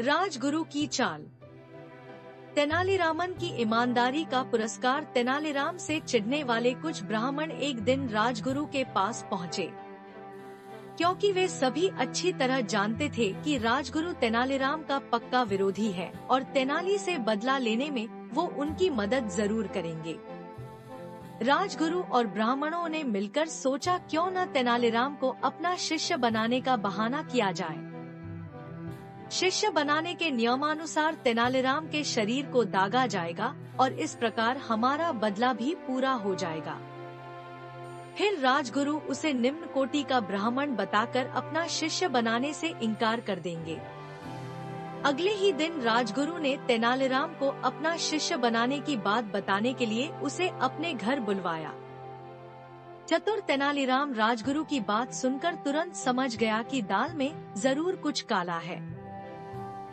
राजगुरु की चाल। तेनालीरामन की ईमानदारी का पुरस्कार। तेनालीराम से चिढ़ने वाले कुछ ब्राह्मण एक दिन राजगुरु के पास पहुँचे, क्योंकि वे सभी अच्छी तरह जानते थे कि राजगुरु तेनालीराम का पक्का विरोधी है और तेनाली से बदला लेने में वो उनकी मदद जरूर करेंगे। राजगुरु और ब्राह्मणों ने मिलकर सोचा, क्यों न तेनालीराम को अपना शिष्य बनाने का बहाना किया जाए। शिष्य बनाने के नियमानुसार तेनालीराम के शरीर को दागा जाएगा और इस प्रकार हमारा बदला भी पूरा हो जाएगा। फिर राजगुरु उसे निम्न कोटि का ब्राह्मण बताकर अपना शिष्य बनाने से इनकार कर देंगे। अगले ही दिन राजगुरु ने तेनालीराम को अपना शिष्य बनाने की बात बताने के लिए उसे अपने घर बुलवाया। चतुर तेनालीराम राजगुरु की बात सुनकर तुरंत समझ गया कि दाल में जरूर कुछ काला है।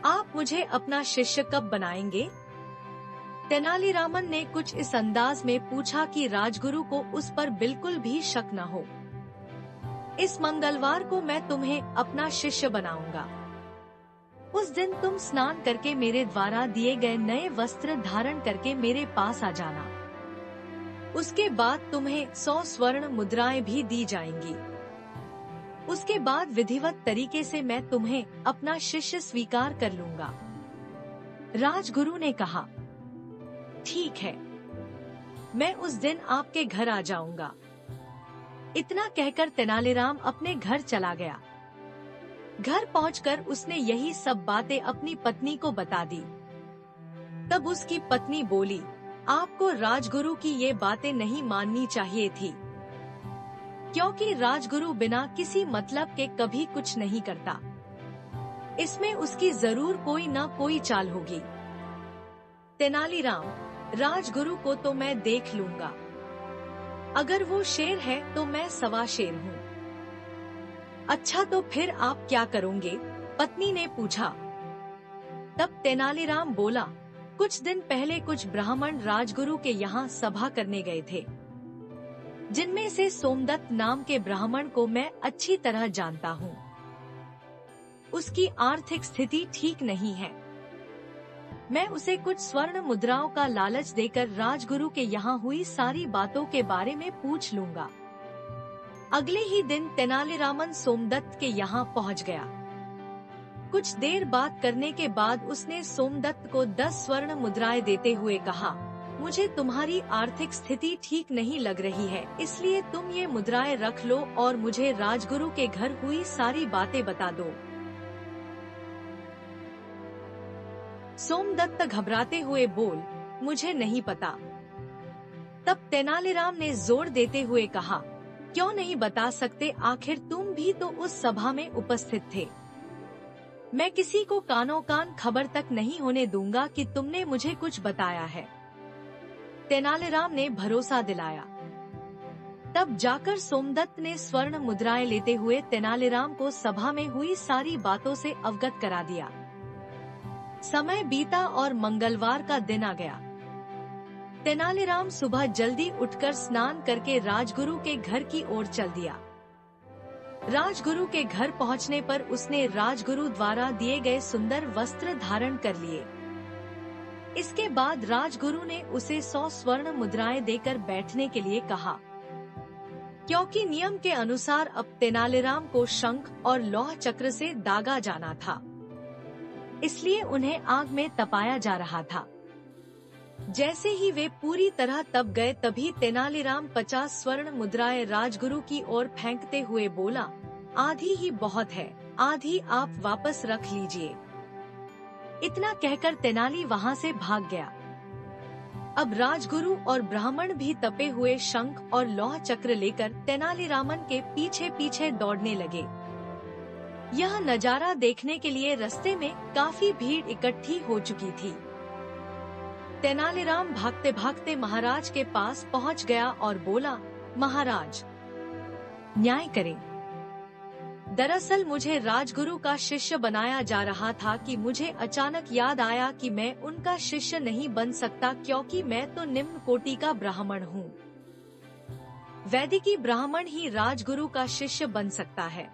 आप मुझे अपना शिष्य कब बनाएंगे? तेनालीरामन ने कुछ इस अंदाज में पूछा कि राजगुरु को उस पर बिल्कुल भी शक न हो। इस मंगलवार को मैं तुम्हें अपना शिष्य बनाऊंगा। उस दिन तुम स्नान करके मेरे द्वारा दिए गए नए वस्त्र धारण करके मेरे पास आ जाना। उसके बाद तुम्हें 100 स्वर्ण मुद्राएं भी दी जाएंगी। उसके बाद विधिवत तरीके से मैं तुम्हें अपना शिष्य स्वीकार कर लूंगा। राजगुरु ने कहा, ठीक है, मैं उस दिन आपके घर आ जाऊंगा। इतना कहकर तेनालीराम अपने घर चला गया। घर पहुंचकर उसने यही सब बातें अपनी पत्नी को बता दी। तब उसकी पत्नी बोली, आपको राजगुरु की ये बातें नहीं माननी चाहिए थी, क्योंकि राजगुरु बिना किसी मतलब के कभी कुछ नहीं करता। इसमें उसकी जरूर कोई न कोई चाल होगी। तेनालीराम, राजगुरु को तो मैं देख लूंगा। अगर वो शेर है तो मैं सवा शेर हूँ। अच्छा, तो फिर आप क्या करोगे? पत्नी ने पूछा। तब तेनालीराम बोला, कुछ दिन पहले कुछ ब्राह्मण राजगुरु के यहाँ सभा करने गए थे, जिनमें से सोमदत्त नाम के ब्राह्मण को मैं अच्छी तरह जानता हूँ। उसकी आर्थिक स्थिति ठीक नहीं है। मैं उसे कुछ स्वर्ण मुद्राओं का लालच देकर राजगुरु के यहाँ हुई सारी बातों के बारे में पूछ लूंगा। अगले ही दिन तेनालीरामन सोमदत्त के यहाँ पहुँच गया। कुछ देर बात करने के बाद उसने सोमदत्त को 10 स्वर्ण मुद्राएं देते हुए कहा, मुझे तुम्हारी आर्थिक स्थिति ठीक नहीं लग रही है, इसलिए तुम ये मुद्राएं रख लो और मुझे राजगुरु के घर हुई सारी बातें बता दो। सोमदत्त घबराते हुए बोल, मुझे नहीं पता। तब तेनालीराम ने जोर देते हुए कहा, क्यों नहीं बता सकते? आखिर तुम भी तो उस सभा में उपस्थित थे। मैं किसी को कानों कान खबर तक नहीं होने दूंगा कि तुमने मुझे कुछ बताया है। तेनालीराम ने भरोसा दिलाया। तब जाकर सोमदत्त ने स्वर्ण मुद्राएं लेते हुए तेनालीराम को सभा में हुई सारी बातों से अवगत करा दिया। समय बीता और मंगलवार का दिन आ गया। तेनालीराम सुबह जल्दी उठकर स्नान करके राजगुरु के घर की ओर चल दिया। राजगुरु के घर पहुंचने पर उसने राजगुरु द्वारा दिए गए सुंदर वस्त्र धारण कर लिए। इसके बाद राजगुरु ने उसे 100 स्वर्ण मुद्राएं देकर बैठने के लिए कहा। क्योंकि नियम के अनुसार अब तेनालीराम को शंख और लौह चक्र से दागा जाना था, इसलिए उन्हें आग में तपाया जा रहा था। जैसे ही वे पूरी तरह तप गए, तभी तेनालीराम 50 स्वर्ण मुद्राएं राजगुरु की ओर फेंकते हुए बोला, आधी ही बहुत है, आधी आप वापस रख लीजिए। इतना कहकर तेनाली वहां से भाग गया। अब राजगुरु और ब्राह्मण भी तपे हुए शंख और लौह चक्र लेकर तेनालीरामन के पीछे पीछे दौड़ने लगे। यह नजारा देखने के लिए रास्ते में काफी भीड़ इकट्ठी हो चुकी थी। तेनालीराम भागते भागते महाराज के पास पहुंच गया और बोला, महाराज, न्याय करें। दरअसल मुझे राजगुरु का शिष्य बनाया जा रहा था कि मुझे अचानक याद आया कि मैं उनका शिष्य नहीं बन सकता, क्योंकि मैं तो निम्न कोटि का ब्राह्मण हूँ। वैदिकी ब्राह्मण ही राजगुरु का शिष्य बन सकता है।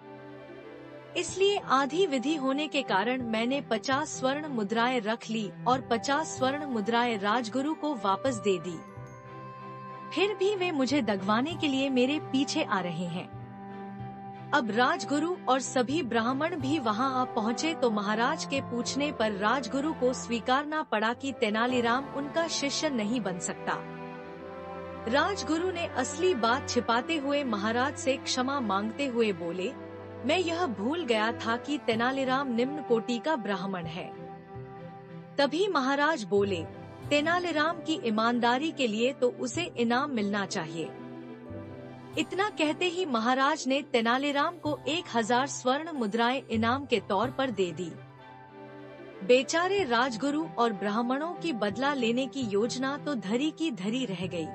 इसलिए आधी विधि होने के कारण मैंने 50 स्वर्ण मुद्राएं रख ली और 50 स्वर्ण मुद्राएं राजगुरु को वापस दे दी। फिर भी वे मुझे दगवाने के लिए मेरे पीछे आ रहे हैं। अब राजगुरु और सभी ब्राह्मण भी वहां आ पहुंचे तो महाराज के पूछने पर राजगुरु को स्वीकारना पड़ा कि तेनालीराम उनका शिष्य नहीं बन सकता। राजगुरु ने असली बात छिपाते हुए महाराज से क्षमा मांगते हुए बोले, मैं यह भूल गया था कि तेनालीराम निम्न कोटि का ब्राह्मण है। तभी महाराज बोले, तेनालीराम की ईमानदारी के लिए तो उसे इनाम मिलना चाहिए। इतना कहते ही महाराज ने तेनालीराम को 1000 स्वर्ण मुद्राएं इनाम के तौर पर दे दी। बेचारे राजगुरु और ब्राह्मणों की बदला लेने की योजना तो धरी की धरी रह गई।